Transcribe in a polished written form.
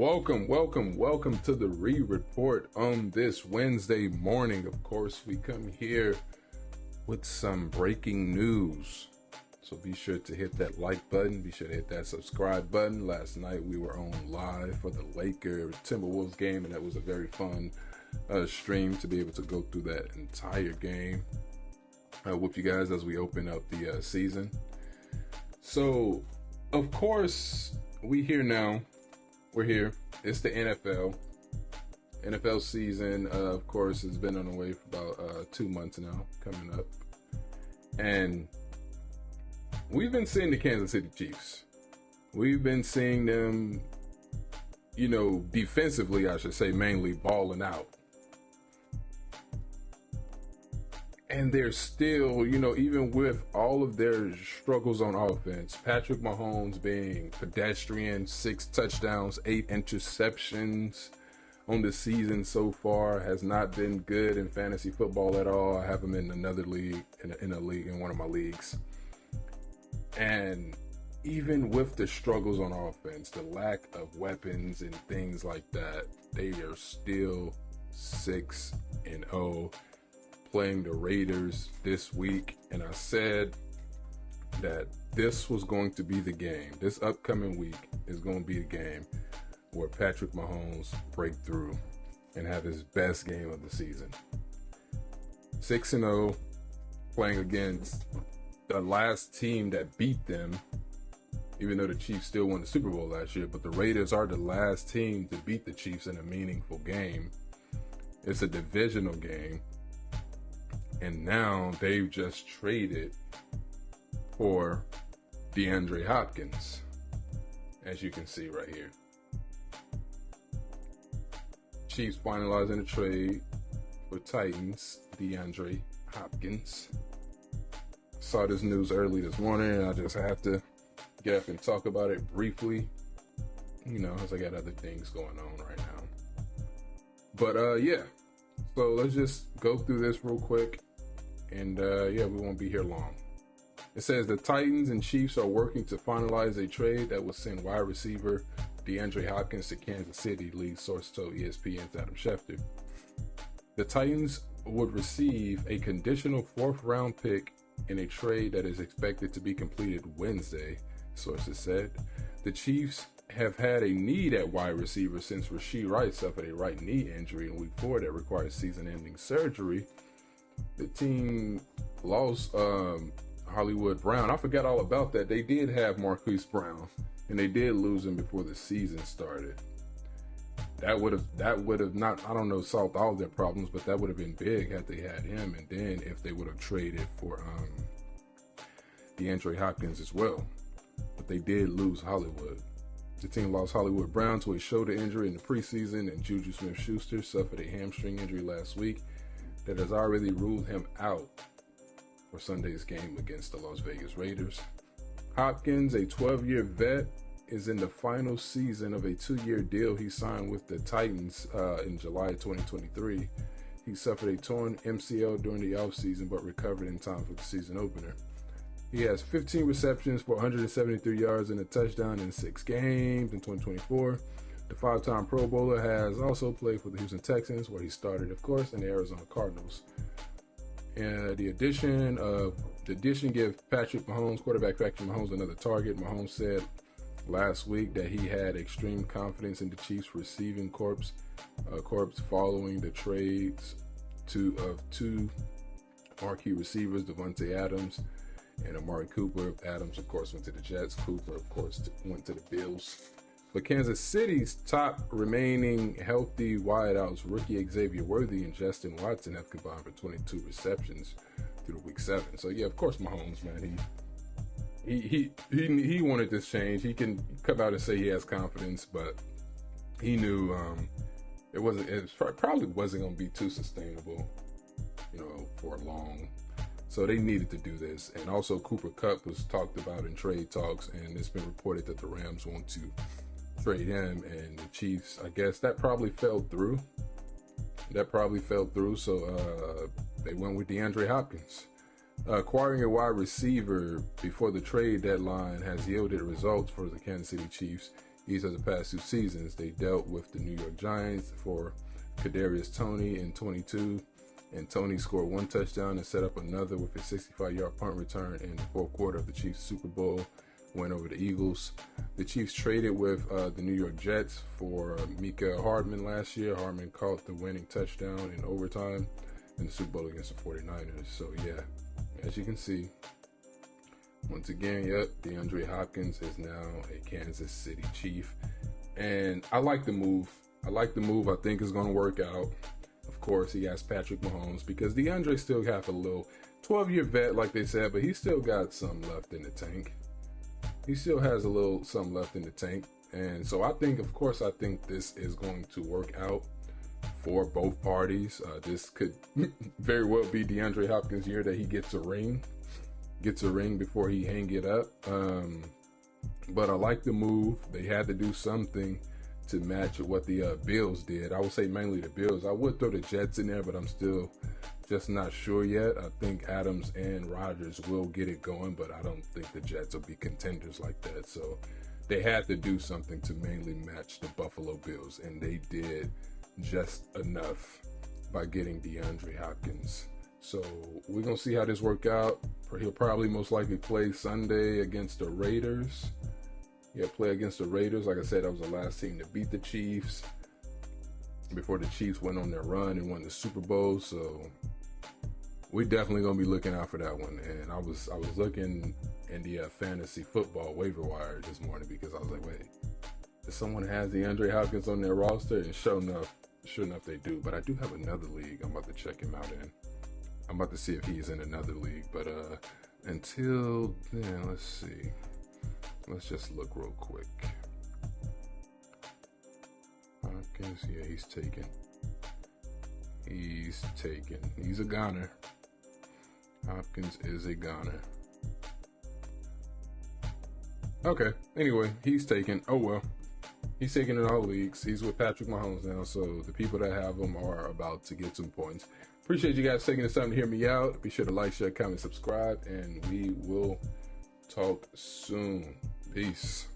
Welcome to the Report on this Wednesday morning. Of course, we come here with some breaking news. So be sure to hit that like button. Be sure to hit that subscribe button. Last night we were on live for the Timberwolves game, and that was a very fun stream to be able to go through that entire game with you guys as we open up the season. So, of course, we're here. It's the NFL. NFL season, of course, has been on the way for about 2 months now, coming up. And we've been seeing the Kansas City Chiefs. We've been seeing them, defensively, I should say, mainly balling out. And they're still, even with all of their struggles on offense, Patrick Mahomes being pedestrian, 6 touchdowns, 8 interceptions on the season so far, has not been good in fantasy football at all. I have him in another league, in one of my leagues. And even with the struggles on offense, the lack of weapons and things like that, they are still 6-0. Playing the Raiders this week, and I said that this was going to be the game. This upcoming week is going to be a game where Patrick Mahomes break through and have his best game of the season. 6-0, playing against the last team that beat them, even though the Chiefs still won the Super Bowl last year, but the Raiders are the last team to beat the Chiefs in a meaningful game. It's a divisional game. And now they've just traded for DeAndre Hopkins, as you can see right here. Chiefs finalizing the trade for Titans, DeAndre Hopkins. Saw this news early this morning, and I just have to get up and talk about it briefly, as I got other things going on right now. But, yeah. So let's just go through this real quick. And, we won't be here long. It says the Titans and Chiefs are working to finalize a trade that will send wide receiver DeAndre Hopkins to Kansas City, lead source told ESPN's Adam Schefter. The Titans would receive a conditional 4th-round pick in a trade that is expected to be completed Wednesday, sources said. The Chiefs have had a need at wide receiver since Rashee Rice suffered a right knee injury in Week 4 that required season-ending surgery. The team lost Hollywood Brown. I forgot all about that. They did have Marquise Brown, and they did lose him before the season started. That would have not, I don't know, solved all their problems, but that would have been big had they had him. And then if they would have traded for DeAndre Hopkins as well. But they did lose Hollywood. The team lost Hollywood Brown to a shoulder injury in the preseason, and Juju Smith-Schuster suffered a hamstring injury last week that has already ruled him out for Sunday's game against the Las Vegas Raiders. Hopkins, a 12-year vet, is in the final season of a 2-year deal he signed with the Titans in July 2023. He suffered a torn MCL during the offseason but recovered in time for the season opener. He has 15 receptions for 173 yards and a touchdown in 6 games in 2024. The 5-time Pro Bowler has also played for the Houston Texans, where he started, of course, and the Arizona Cardinals. And the addition gives quarterback Patrick Mahomes, another target. Mahomes said last week that he had extreme confidence in the Chiefs' receiving corps following the trades of 2 marquee receivers, Devontae Adams and Amari Cooper. Adams, of course, went to the Jets. Cooper, of course, went to the Bills. But Kansas City's top remaining healthy wideouts, rookie Xavier Worthy and Justin Watson, have combined for 22 receptions through Week 7. So yeah, of course, Mahomes, man, he wanted this change. He can come out and say he has confidence, but he knew it probably wasn't going to be too sustainable, for long. So they needed to do this. And also Cooper Kupp was talked about in trade talks, and it's been reported that the Rams want to trade him, and the Chiefs, I guess that probably fell through. So they went with DeAndre Hopkins. Acquiring a wide receiver before the trade deadline has yielded results for the Kansas City Chiefs. Each of the past 2 seasons, they dealt with the New York Giants for Kadarius Toney in 22, and Toney scored 1 touchdown and set up another with a 65-yard punt return in the 4th quarter of the Chiefs' Super Bowl win over the Eagles. The Chiefs traded with the New York Jets for Micah Hardman last year. Hardman caught the winning touchdown in overtime in the Super Bowl against the 49ers. So, yeah, as you can see, once again, DeAndre Hopkins is now a Kansas City Chief. And I like the move. I think it's going to work out. Of course, he has Patrick Mahomes because DeAndre still got a little 12-year vet, like they said, but he still got some left in the tank. He still has a little something left in the tank. And so I think this is going to work out for both parties. This could very well be DeAndre Hopkins' year that he gets a ring before he hang it up. But I like the move. They had to do something to match what the Bills did. I would say mainly the Bills. I would throw the Jets in there, but I'm still just not sure yet. I think Adams and Rodgers will get it going, but I don't think the Jets will be contenders like that. So they had to do something to mainly match the Buffalo Bills, and they did just enough by getting DeAndre Hopkins. So we're going to see how this work out. He'll probably most likely play Sunday against the Raiders. Play against the Raiders. Like I said, that was the last team to beat the Chiefs before the Chiefs went on their run and won the Super Bowl. So we're definitely going to be looking out for that one. And I was looking in the fantasy football waiver wire this morning because I was like, wait, does someone has DeAndre Hopkins on their roster? And sure enough they do. But I do have another league I'm about to check him out in. I'm about to see if he's in another league. But until then, let's see. Let's just look real quick. Hopkins, yeah, he's taken. He's a goner. Hopkins is a goner. Okay, anyway, he's taken. Oh, well. He's taken in all leagues. He's with Patrick Mahomes now, so the people that have him are about to get some points. Appreciate you guys taking the time to hear me out. Be sure to like, share, comment, subscribe, and we will talk soon. Peace.